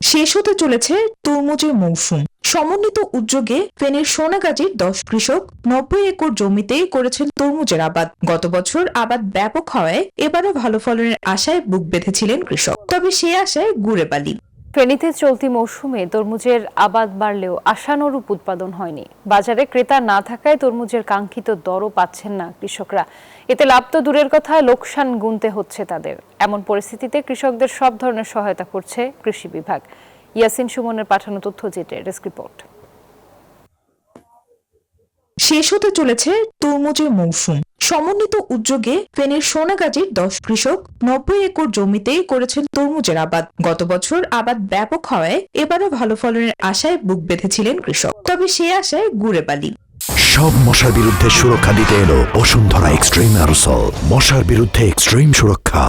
শেষ হতে চলেছে তরমুজের মৌসুম। সমন্বিত উদ্যোগে ফেনীর সোনাগাজীর 10 কৃষক 90 একর জমিতে করেছেন তরমুজের আবাদ। গত বছর আবাদ ব্যাপক হওয়ায় এবারও ভালো ফলনের আশায় বুক বেঁধেছিলেন কৃষক, তবে সে আশায় গুড়ে বালি। ফেনীতে চলতি মৌসুমে তরমুজের আবাদ বাড়লেও আশানুরূপ উৎপাদন হয়নি। বাজারে ক্রেতা না থাকায় তরমুজের কাঙ্ক্ষিত দরও পাচ্ছেন না কৃষকরা। এতে লাভ তো দূরের কথা, লোকসান গুনতে হচ্ছে তাদের। এমন পরিস্থিতিতে কৃষকদের সব ধরনের সহায়তা করছে কৃষি বিভাগ। ইয়াসিন সুমনের পাঠানো তথ্যচিত্রে ডেস্ক রিপোর্ট। শেষ হতে চলেছে তরমুজের মৌসুম। সমন্বিত উদ্যোগে ফেনীর সোনাগাজীর 10 কৃষক 90 একর জমিতে করেছেন তরমুজের আবাদ। গত বছর আবাদ ব্যাপক হওয়ায় এবারও ভালো ফলনের আশায় বুক বেঁধেছিলেন কৃষক, তবে সে আশায় গুড়ে বালি। সব মশার বিরুদ্ধে সুরক্ষা দিতে এলো বসুন্ধরা এক্সট্রিম অ্যারোসল। মশার বিরুদ্ধে এক্সট্রিম সুরক্ষা।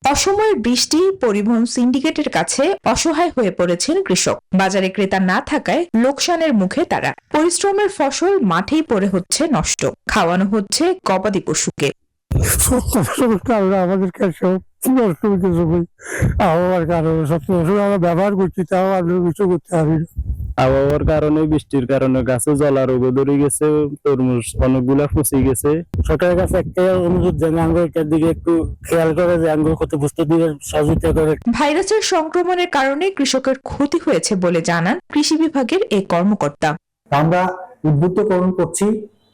অসময়ের বৃষ্টি, পরিবহন সিন্ডিকেটের কাছে অসহায় হয়ে পড়েছেন কৃষক। বাজারে ক্রেতা না থাকায় লোকসানের মুখে তারা। পরিশ্রমের ফসল মাঠেই পড়ে হচ্ছে নষ্ট, খাওয়ানো হচ্ছে গবাদি পশুকে। আমাদেরকে সব আবহাওয়ার কারণে সব আমরা ব্যবহার করছি, তাও আমরা কিছু করতে পারি না। আবহাওয়ার কারণে, বৃষ্টির কারণে গাছে জলা রোগ ধরে গেছে, তরমুজ অনেকগুলা পচে গেছে। সরকারের কাছে একটা অনুরোধ জানাই, আঙ্গুরটার দিকে একটু খেয়াল করে যে আঙ্গুর কত বুঝতে দিয়ে সহযোগিতা করে। ভাইরাসের সংক্রমণের কারণে কৃষকের ক্ষতি হয়েছে বলে জানান কৃষি বিভাগের এই কর্মকর্তা। আমরা উদ্বুদ্ধকরণ করছি,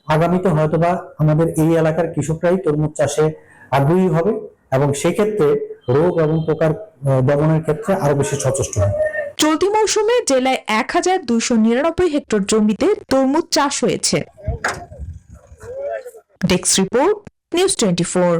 আগামীতে হয়তোবা আমাদের এই এলাকার কৃষকরাই তরমুজ চাষে আগ্রহী হবে এবং সেক্ষেত্রে রোগ এবং পোকার দমনের ক্ষেত্রে আরো বেশি সচেষ্ট হবে। চলতি মৌসুমে জেলায় 1299 হেক্টর জমিতে তরমুজ চাষ হয়েছে। Desk report, news 24।